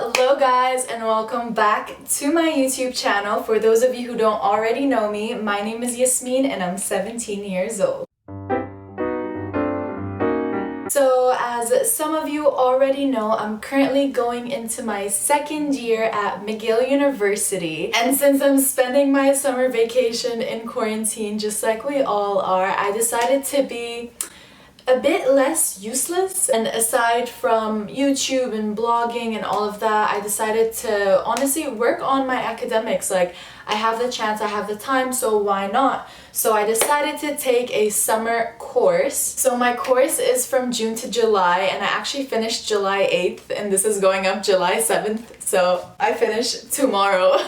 Hello guys and welcome back to my YouTube channel. For those of you who don't already know me, my name is Yasmeen and I'm 17 years old. So as some of you already know, I'm currently going into my second year at McGill University. And since I'm spending my summer vacation in quarantine just like we all are, I decided to be a bit less useless. And aside from YouTube and blogging and all of that, I decided to honestly work on my academics. Like, I have the chance, I have the time, so why not? So I decided to take a summer course. So my course is from June to July, and I actually finished July 8th, and this is going up July 7th, so I finish tomorrow.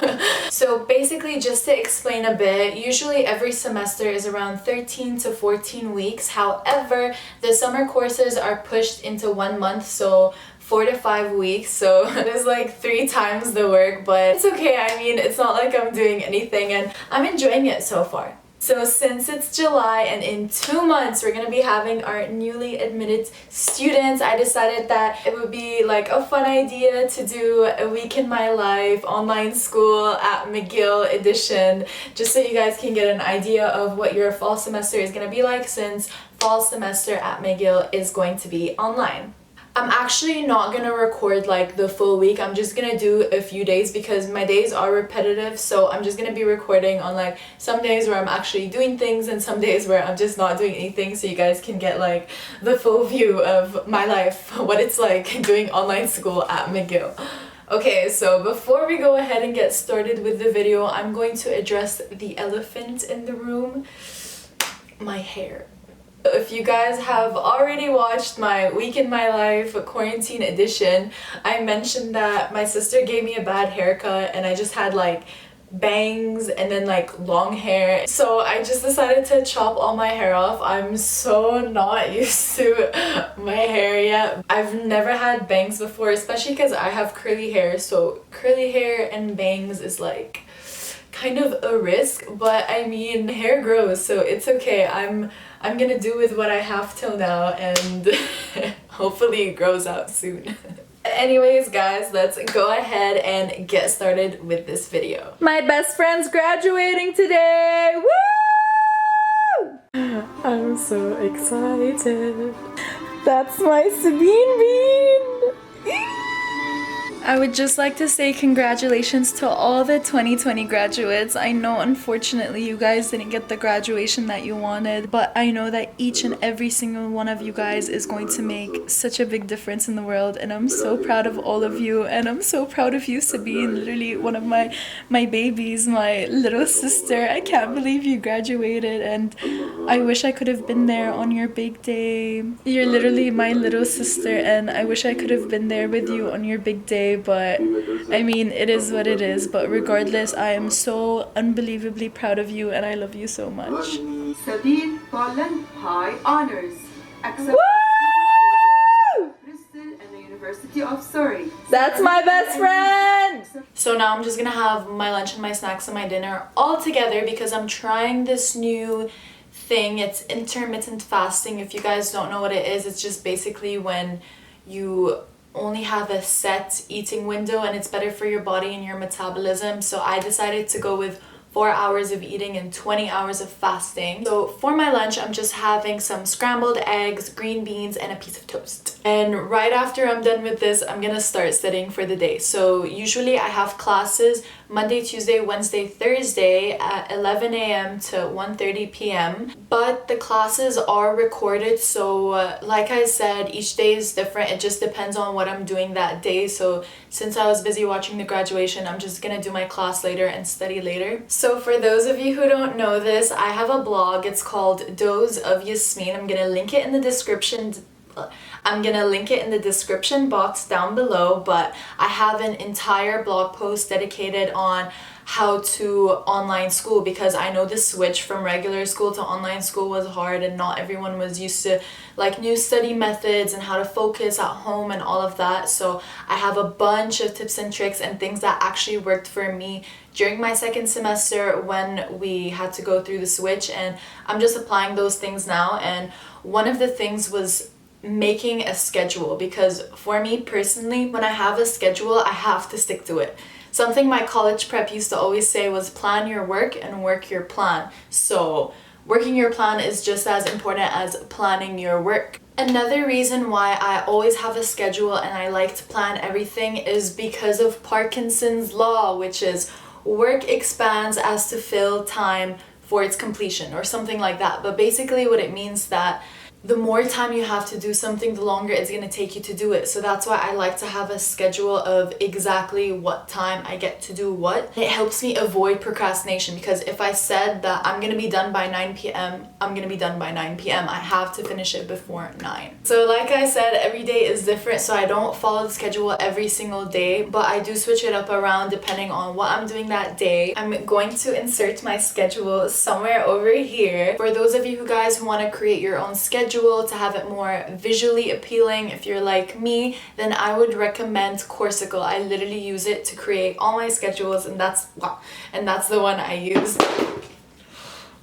So basically, just to explain a bit, usually every semester is around 13 to 14 weeks. However, the summer courses are pushed into 1 month, so 4 to 5 weeks, so it is like 3 times the work, but it's okay. I mean, it's not like I'm doing anything and I'm enjoying it so far. So since it's July and in 2 months we're gonna be having our newly admitted students, I decided that it would be like a fun idea to do a week in my life online school at McGill edition, just so you guys can get an idea of what your fall semester is gonna be like, since fall semester at McGill is going to be online. I'm actually not gonna record like the full week. I'm just gonna do a few days because my days are repetitive, so I'm just gonna be recording on like some days where I'm actually doing things and some days where I'm just not doing anything, so you guys can get like the full view of my life, what it's like doing online school at McGill. Okay, so before we go ahead and get started with the video, I'm going to address the elephant in the room: my hair. If you guys have already watched my week in my life quarantine edition, I mentioned that my sister gave me a bad haircut and I just had like bangs and then like long hair. So I just decided to chop all my hair off. I'm so not used to my hair yet. I've never had bangs before, especially because I have curly hair, so curly hair and bangs is like kind of a risk, but I mean, hair grows, so it's okay. I'm gonna do with what I have till now, and hopefully it grows out soon. Anyways guys, let's go ahead and get started with this video. My best friend's graduating today! Woo! I'm so excited. That's my Sabine bean! I would just like to say congratulations to all the 2020 graduates. I know unfortunately you guys didn't get the graduation that you wanted, but I know that each and every single one of you guys is going to make such a big difference in the world, and I'm so proud of all of you, and I'm so proud of you, Sabine, literally one of my babies, my little sister. I can't believe you graduated, and I wish I could have been there on your big day. You're literally my little sister, and I wish I could have been there with you on your big day. But I mean, it is what it is. But regardless, I am so unbelievably proud of you and I love you so much. Sabine Poland High Honors. Accepted Bristol and the University of Surrey. That's my best friend! So now I'm just gonna have my lunch and my snacks and my dinner all together because I'm trying this new thing. It's intermittent fasting. If you guys don't know what it is, it's just basically when you only have a set eating window and it's better for your body and your metabolism. So I decided to go with 4 hours of eating and 20 hours of fasting. So for my lunch, I'm just having some scrambled eggs, green beans, and a piece of toast. And right after I'm done with this, I'm gonna start studying for the day. So usually I have classes Monday, Tuesday, Wednesday, Thursday at 11 a.m. to 1:30 p.m. But the classes are recorded, so like I said, each day is different. It just depends on what I'm doing that day. So since I was busy watching the graduation, I'm just gonna do my class later and study later. So for those of you who don't know this, I have a blog. It's called Dose of Yasmeen. I'm gonna link it in the description. I'm gonna link it in the description box down below, but I have an entire blog post dedicated on how to online school, because I know the switch from regular school to online school was hard and not everyone was used to like new study methods and how to focus at home and all of that. So I have a bunch of tips and tricks and things that actually worked for me during my second semester when we had to go through the switch, and I'm just applying those things now. And one of the things was making a schedule, because for me personally, when I have a schedule, I have to stick to it. Something my college prep used to always say was plan your work and work your plan. So working your plan is just as important as planning your work. Another reason why I always have a schedule and I like to plan everything is because of Parkinson's law, which is work expands as to fill time for its completion or something like that. But basically what it means that the more time you have to do something, the longer it's going to take you to do it. So that's why I like to have a schedule of exactly what time I get to do what. It helps me avoid procrastination, because if I said that I'm going to be done by 9 p.m., I'm going to be done by 9 p.m. I have to finish it before 9. So like I said, every day is different, so I don't follow the schedule every single day, but I do switch it up around depending on what I'm doing that day. I'm going to insert my schedule somewhere over here. For those of you who guys who want to create your own schedule to have it more visually appealing, if you're like me, then I would recommend Corsical. I literally use it to create all my schedules, and that's the one I use.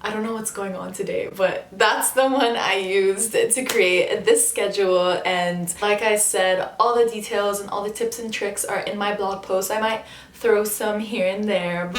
I don't know what's going on today, but that's the one I used to create this schedule. And like I said, all the details and all the tips and tricks are in my blog post. I might throw some here and there.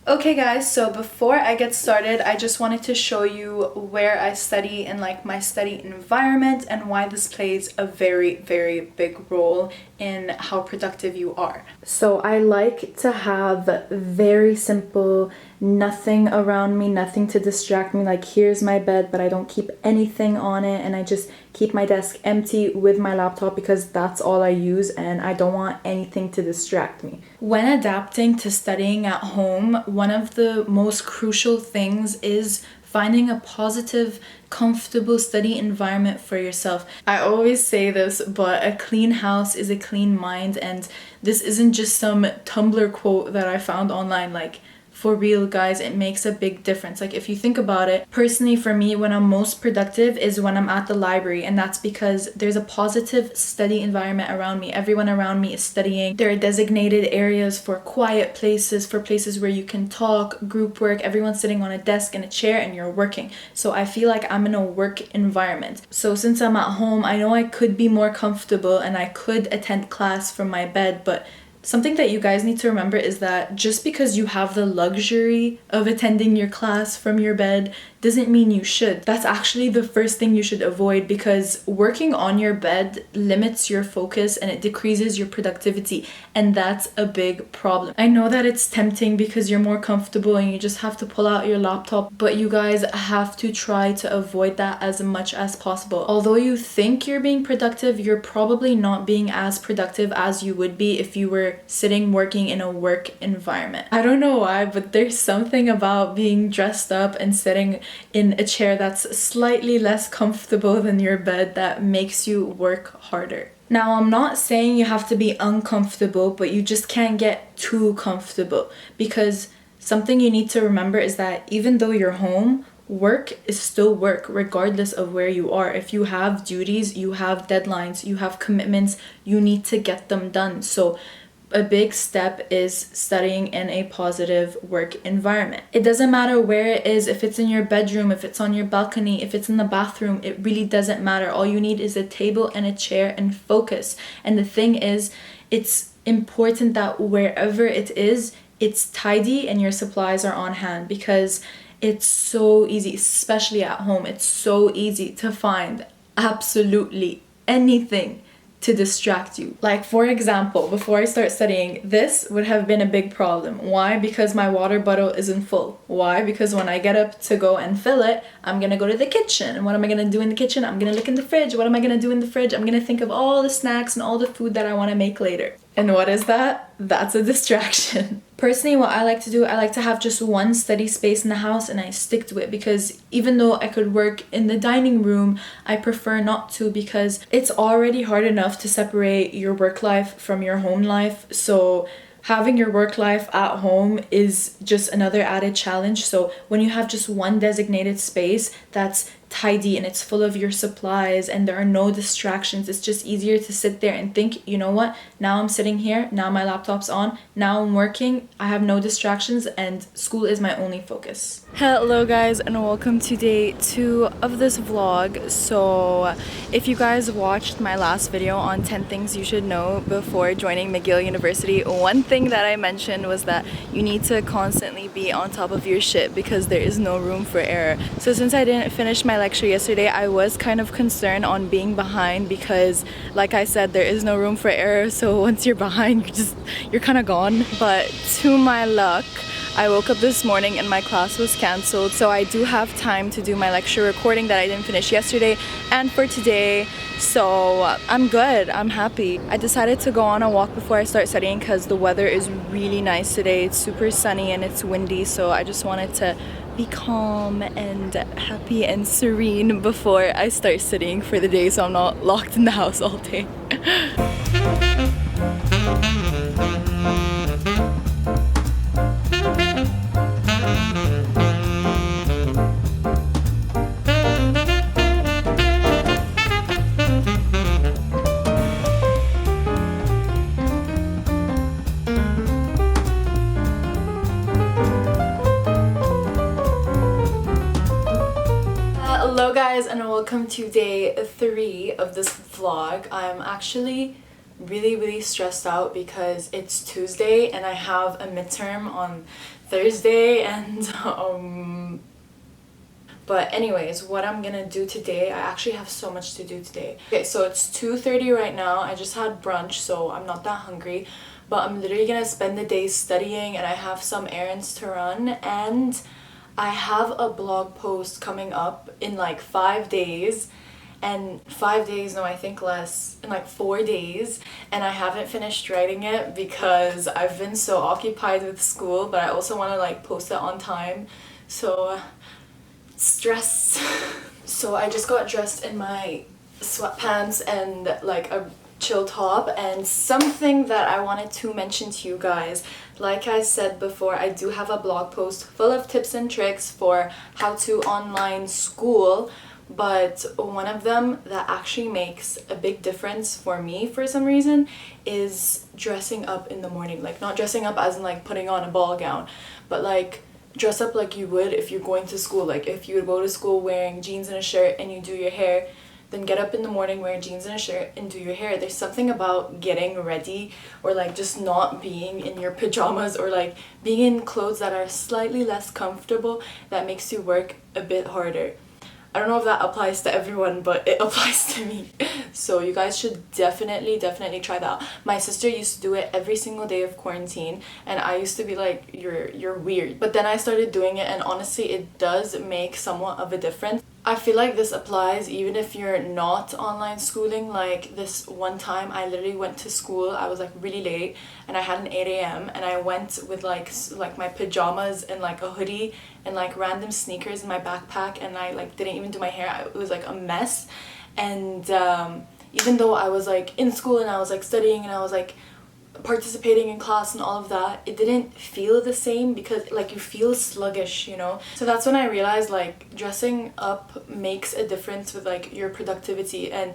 Okay guys, so before I get started, I just wanted to show you where I study and like my study environment and why this plays a very, very big role in how productive you are. So I like to have very simple, nothing around me, nothing to distract me. Like here's my bed, but I don't keep anything on it, and I just keep my desk empty with my laptop because that's all I use and I don't want anything to distract me. When adapting to studying at home, one of the most crucial things is finding a positive, comfortable study environment for yourself. I always say this, but a clean house is a clean mind, and this isn't just some Tumblr quote that I found online. Like, for real guys, it makes a big difference. Like if you think about it, personally for me, when I'm most productive is when I'm at the library, and that's because there's a positive study environment around me. Everyone around me is studying. There are designated areas for quiet places, for places where you can talk, group work, everyone's sitting on a desk and a chair and you're working. So I feel like I'm in a work environment. So since I'm at home, I know I could be more comfortable and I could attend class from my bed, but something that you guys need to remember is that just because you have the luxury of attending your class from your bed doesn't mean you should. That's actually the first thing you should avoid, because working on your bed limits your focus and it decreases your productivity, and that's a big problem. I know that it's tempting because you're more comfortable and you just have to pull out your laptop, but you guys have to try to avoid that as much as possible. Although you think you're being productive, you're probably not being as productive as you would be if you were sitting working in a work environment. I don't know why, but there's something about being dressed up and sitting in a chair that's slightly less comfortable than your bed that makes you work harder. Now, I'm not saying you have to be uncomfortable, but you just can't get too comfortable, because something you need to remember is that even though you're home, work is still work regardless of where you are. If you have duties, you have deadlines, you have commitments, you need to get them done. So a big step is studying in a positive work environment. It doesn't matter where it is, if it's in your bedroom, if it's on your balcony, if it's in the bathroom, it really doesn't matter. All you need is a table and a chair and focus. And the thing is, it's important that wherever it is, it's tidy and your supplies are on hand, because it's so easy, especially at home, it's so easy to find absolutely anything to distract you. Like for example, before I start studying, this would have been a big problem. Why? Because my water bottle isn't full. Why? Because when I get up to go and fill it, I'm gonna go to the kitchen. And what am I gonna do in the kitchen? I'm gonna look in the fridge. What am I gonna do in the fridge? I'm gonna think of all the snacks and all the food that I wanna make later. And what is that? That's a distraction. Personally, what I like to do, I like to have just one study space in the house and I stick to it, because even though I could work in the dining room, I prefer not to, because it's already hard enough to separate your work life from your home life. So having your work life at home is just another added challenge. So when you have just one designated space that's tidy and it's full of your supplies and there are no distractions. It's just easier to sit there and think, you know what, now I'm sitting here, now my laptop's on, now I'm working, I have no distractions, and school is my only focus. Hello guys, and welcome to day 2 of this vlog. So if you guys watched my last video on 10 things you should know before joining McGill University, one thing that I mentioned was that you need to constantly be on top of your shit because there is no room for error. So since I didn't finish my lecture yesterday, I was kind of concerned on being behind because, like I said, there is no room for error. So once you're behind, you're kind of gone. But to my luck, I woke up this morning and my class was cancelled, so I do have time to do my lecture recording that I didn't finish yesterday and for today. So I'm good, I'm happy. I decided to go on a walk before I start studying because the weather is really nice today. It's super sunny and it's windy, so I just wanted to be calm and happy and serene before I start studying for the day, so I'm not locked in the house all day. Hello guys, and welcome to day 3 of this vlog. I'm actually really stressed out because it's Tuesday and I have a midterm on Thursday, and but anyways, what I'm gonna do today, I actually have so much to do today. Okay, so it's 2:30 right now. I just had brunch, so I'm not that hungry, but I'm literally gonna spend the day studying and I have some errands to run, and I have a blog post coming up in like 5 days, and 5 days, no, I think less, in like 4 days, and I haven't finished writing it because I've been so occupied with school, but I also want to like post it on time, so stress. So I just got dressed in my sweatpants and like a chill top, and something that I wanted to mention to you guys, like I said before, I do have a blog post full of tips and tricks for how to online school, but one of them that actually makes a big difference for me for some reason is dressing up in the morning. Like, not dressing up as in like putting on a ball gown, but like dress up like you would if you're going to school. Like if you would go to school wearing jeans and a shirt and you do your hair, then get up in the morning, wear jeans and a shirt, and do your hair. There's something about getting ready, or like just not being in your pajamas, or like being in clothes that are slightly less comfortable, that makes you work a bit harder. I don't know if that applies to everyone, but it applies to me. So you guys should definitely try that out. My sister used to do it every single day of quarantine, and I used to be like, you're weird. But then I started doing it, and honestly it does make somewhat of a difference. I feel like this applies even if you're not online schooling. Like this one time I literally went to school, I was like really late and I had an 8 a.m. and I went with like my pajamas and like a hoodie and like random sneakers in my backpack, and I like didn't even do my hair. It was like a mess, and even though I was like in school and I was like studying and I was like participating in class and all of that, it didn't feel the same because like you feel sluggish, you know? So that's when I realized like dressing up makes a difference with like your productivity. And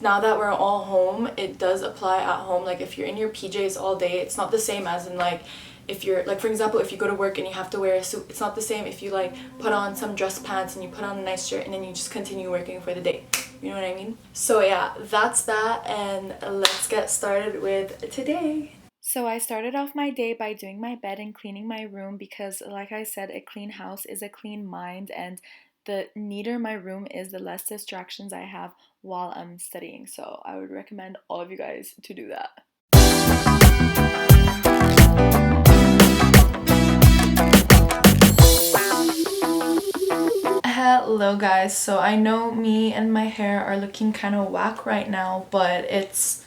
now that we're all home, it does apply at home. Like if you're in your PJs all day, it's not the same as in like if you're like, for example, if you go to work and you have to wear a suit, it's not the same if you like put on some dress pants and you put on a nice shirt and then you just continue working for the day. You know what I mean? So yeah, that's that, and let's get started with today. So I started off my day by doing my bed and cleaning my room because, like I said, a clean house is a clean mind, and the neater my room is, the less distractions I have while I'm studying. So I would recommend all of you guys to do that. Hello guys, so I know me and my hair are looking kind of whack right now, but it's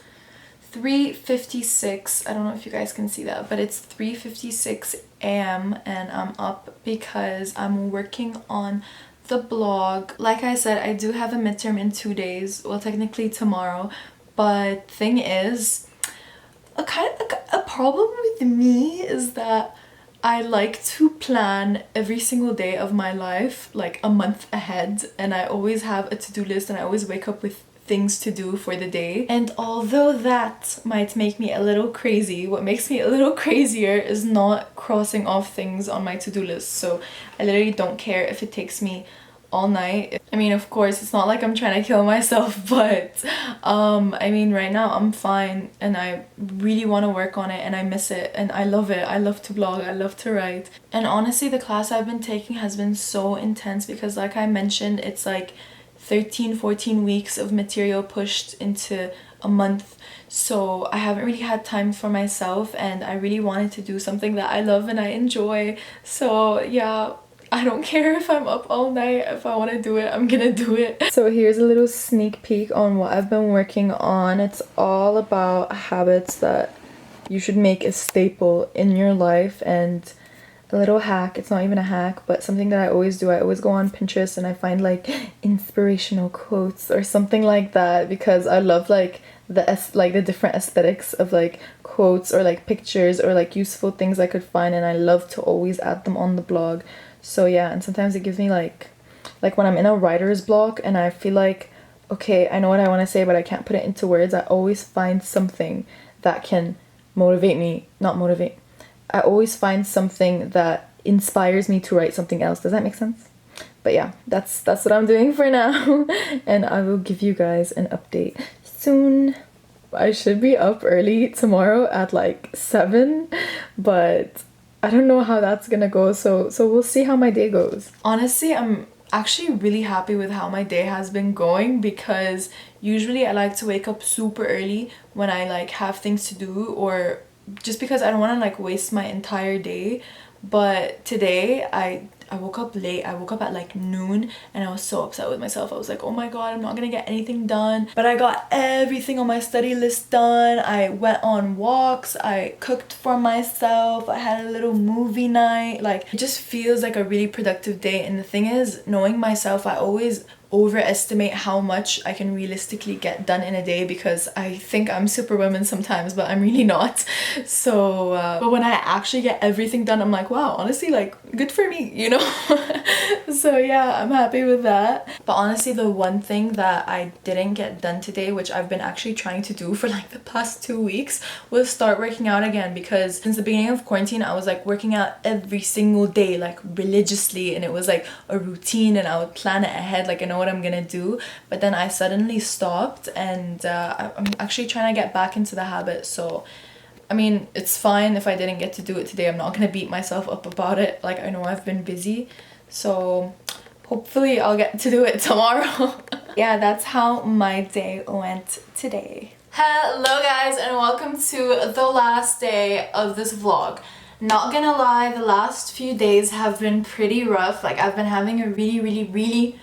3:56. I don't know if you guys can see that, but it's 3:56 a.m. and I'm up because I'm working on the blog. Like I said, I do have a midterm in 2 days, well technically tomorrow, but thing is, a problem with me is that I like to plan every single day of my life like a month ahead, and I always have a to-do list, and I always wake up with things to do for the day. And although that might make me a little crazy, what makes me a little crazier is not crossing off things on my to-do list. So I literally don't care if it takes me all night. I mean, of course, it's not like I'm trying to kill myself, but I mean, right now I'm fine, and I really want to work on it, and I miss it, and I love it. I love to blog, I love to write. And honestly, the class I've been taking has been so intense because, like I mentioned, it's like 13-14 weeks of material pushed into a month. So I haven't really had time for myself, and I really wanted to do something that I love and I enjoy. So yeah, I don't care if I'm up all night. If I want to do it, I'm gonna do it. So here's a little sneak peek on what I've been working on. It's all about habits that you should make a staple in your life, and a little hack. It's not even a hack, but something that I always do. I always go on Pinterest and I find like inspirational quotes or something like that, because I love like the different aesthetics of like quotes or like pictures or like useful things I could find, and I love to always add them on the blog. So yeah, and sometimes it gives me like when I'm in a writer's block and I feel like, okay, I know what I want to say but I can't put it into words, I always find something that can motivate me. Not motivate. I always find something that inspires me to write something else. Does that make sense? But yeah, that's what I'm doing for now. And I will give you guys an update soon. I should be up early tomorrow at like 7, but I don't know how that's gonna go, so we'll see how my day goes. Honestly, I'm actually really happy with how my day has been going, because usually I like to wake up super early when I like have things to do, or just because I don't want to like waste my entire day. But today I woke up late. I woke up at like noon, and I was so upset with myself. I was like, oh my god, I'm not gonna get anything done. But I got everything on my study list done. I went on walks, I cooked for myself, I had a little movie night. Like, it just feels like a really productive day. And the thing is, knowing myself, I always overestimate how much I can realistically get done in a day, because I think I'm superwoman sometimes, but I'm really not. So but when I actually get everything done, I'm like, wow, honestly, like, good for me, you know. So yeah, I'm happy with that. But honestly, the one thing that I didn't get done today, which I've been actually trying to do for like the past 2 weeks, was start working out again. Because since the beginning of quarantine, I was like working out every single day, like religiously, and it was like a routine, and I would plan it ahead, like I know what I'm gonna do. But then I suddenly stopped, and I'm actually trying to get back into the habit. So I mean, it's fine if I didn't get to do it today. I'm not gonna beat myself up about it. Like, I know I've been busy, so hopefully I'll get to do it tomorrow. Yeah, that's how my day went today. Hello guys, and welcome to the last day of this vlog. Not gonna lie, the last few days have been pretty rough. Like, I've been having a really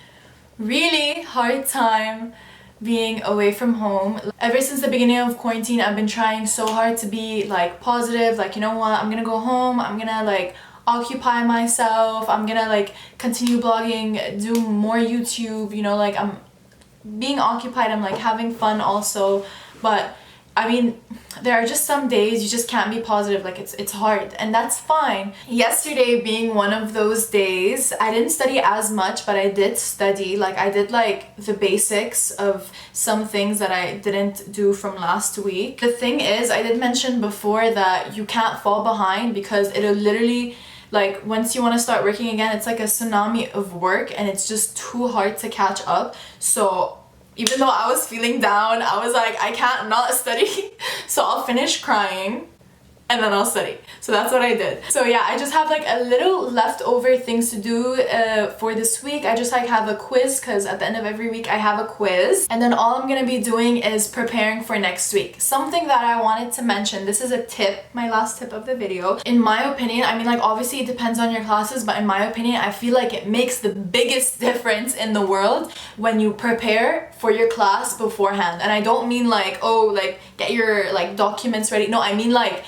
hard time being away from home. Ever since the beginning of quarantine, I've been trying so hard to be like positive, like, you know what, I'm gonna go home, I'm gonna like occupy myself, I'm gonna like continue blogging, do more YouTube, you know, like I'm being occupied, I'm like having fun also. But I mean, there are just some days you just can't be positive, like it's hard, and that's fine. Yesterday being one of those days, I didn't study as much, but I did study. Like, I did like the basics of some things that I didn't do from last week. The thing is, I did mention before that you can't fall behind, because it'll literally, like, once you want to start working again, it's like a tsunami of work, and it's just too hard to catch up. So even though I was feeling down, I was like, I can't not study. So I'll finish crying and then I'll study. So that's what I did. So yeah, I just have like a little leftover things to do for this week. I just like have a quiz, because at the end of every week I have a quiz. And then all I'm gonna be doing is preparing for next week. Something that I wanted to mention, this is a tip, my last tip of the video. In my opinion, I mean, like, obviously it depends on your classes, but in my opinion, I feel like it makes the biggest difference in the world when you prepare for your class beforehand. And I don't mean like, oh, like get your like documents ready. No, I mean like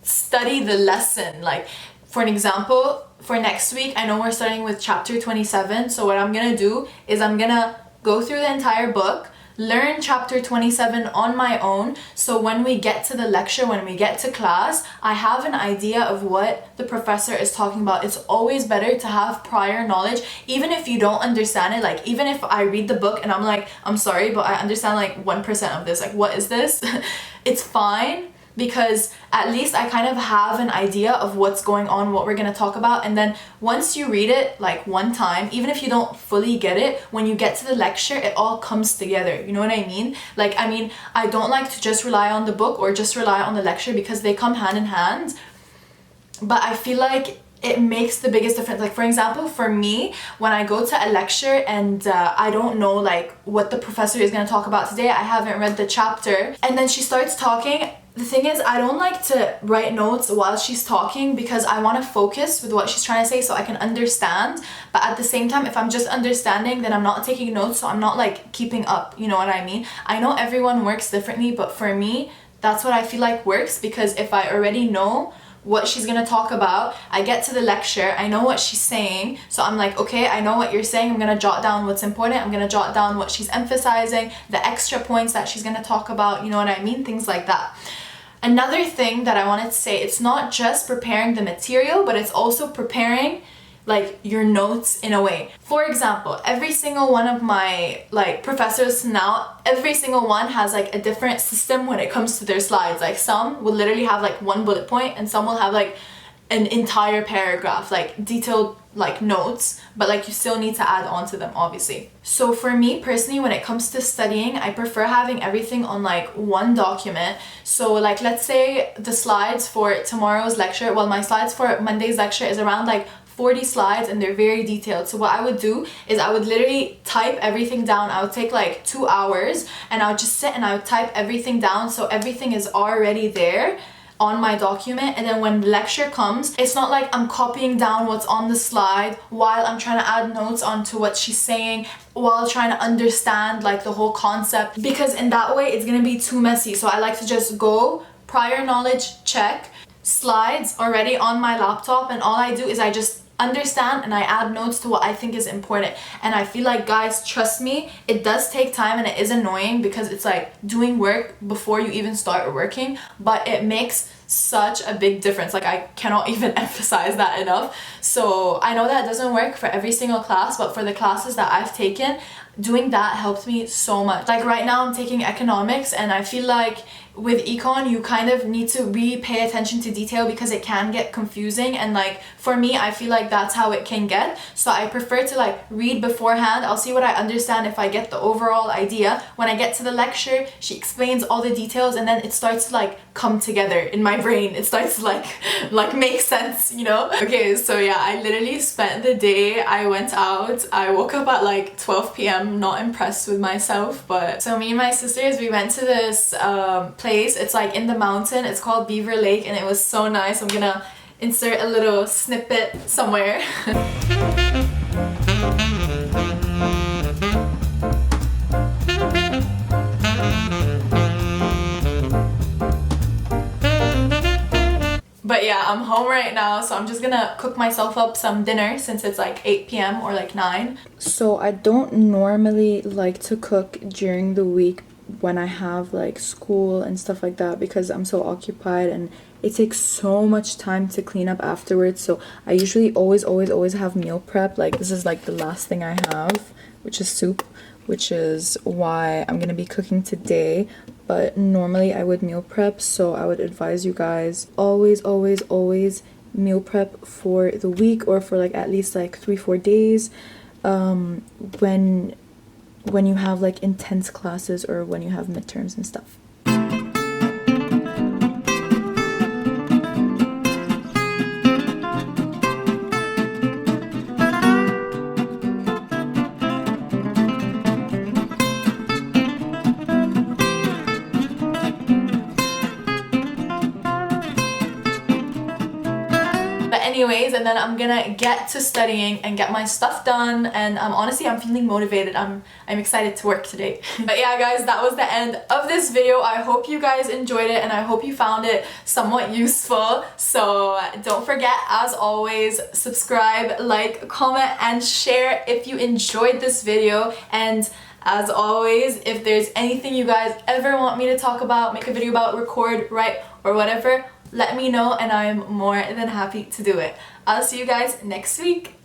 study the lesson. Like, for an example, for next week, I know we're starting with chapter 27. So what I'm gonna do is I'm gonna go through the entire book, learn chapter 27 on my own, so when we get to the lecture, when we get to class, I have an idea of what the professor is talking about. It's always better to have prior knowledge, even if you don't understand it. Like, even if I read the book and I'm like, I'm sorry, but I understand like 1% of this, like what is this? It's fine, because at least I kind of have an idea of what's going on, what we're gonna talk about. And then once you read it like one time, even if you don't fully get it, when you get to the lecture, it all comes together. You know what I mean? Like, I mean, I don't like to just rely on the book or just rely on the lecture, because they come hand in hand. But I feel like it makes the biggest difference. Like, for example, for me, when I go to a lecture and I don't know like what the professor is gonna talk about today, I haven't read the chapter, and then she starts talking, the thing is, I don't like to write notes while she's talking, because I want to focus with what she's trying to say so I can understand. But at the same time, if I'm just understanding, then I'm not taking notes, so I'm not like keeping up, you know what I mean? I know everyone works differently, but for me, that's what I feel like works, because if I already know what she's gonna talk about, I get to the lecture, I know what she's saying, so I'm like, okay, I know what you're saying, I'm gonna jot down what's important, I'm gonna jot down what she's emphasizing, the extra points that she's gonna talk about, you know what I mean? Things like that. Another thing that I wanted to say, it's not just preparing the material, but it's also preparing like your notes in a way. For example, every single one of my like professors now, every single one has like a different system when it comes to their slides. Like, some will literally have like one bullet point, and some will have like an entire paragraph, like detailed like notes, but like you still need to add on to them, obviously. So for me personally, when it comes to studying, I prefer having everything on like one document. So like, let's say the slides for tomorrow's lecture, well, my slides for Monday's lecture is around like 40 slides, and they're very detailed. So what I would do is I would literally type everything down. I would take like 2 hours and I would just sit and I would type everything down, so everything is already there on my document. And then when the lecture comes, it's not like I'm copying down what's on the slide while I'm trying to add notes onto what she's saying, while trying to understand like the whole concept, because in that way it's gonna be too messy. So I like to just go prior knowledge check, slides already on my laptop, and all I do is I just understand and I add notes to what I think is important. And I feel like, guys, trust me, it does take time and it is annoying, because it's like doing work before you even start working, but it makes such a big difference. Like, I cannot even emphasize that enough. So I know that doesn't work for every single class, but for the classes that I've taken, doing that helped me so much. Like right now I'm taking economics, and I feel like with econ you kind of need to really pay attention to detail, because it can get confusing, and like for me, I feel like that's how it can get. So I prefer to like read beforehand. I'll see what I understand, if I get the overall idea. When I get to the lecture, she explains all the details, and then it starts to like come together in my brain. It starts to like make sense, you know? Okay, so yeah, I literally spent the day, I went out, I woke up at like 12 p.m, not impressed with myself. But so me and my sisters, we went to this place. It's like in the mountain, it's called Beaver Lake, and it was so nice. I'm gonna insert a little snippet somewhere. But yeah, I'm home right now, so I'm just gonna cook myself up some dinner since it's like 8 p.m. or like 9. So I don't normally like to cook during the week when I have like school and stuff like that, because I'm so occupied and it takes so much time to clean up afterwards. So I usually always have meal prep. Like, this is like the last thing I have, which is soup, which is why I'm gonna be cooking today. But normally I would meal prep, so I would advise you guys always meal prep for the week, or for like at least like 3-4 days when you have like intense classes or when you have midterms and stuff. Anyways, and then I'm gonna get to studying and get my stuff done, and honestly I'm feeling motivated. I'm excited to work today. But yeah guys, that was the end of this video. I hope you guys enjoyed it and I hope you found it somewhat useful. So don't forget, as always, subscribe, like, comment and share if you enjoyed this video. And As always, if there's anything you guys ever want me to talk about, make a video about, record, write, or whatever, let me know and I'm more than happy to do it. I'll see you guys next week.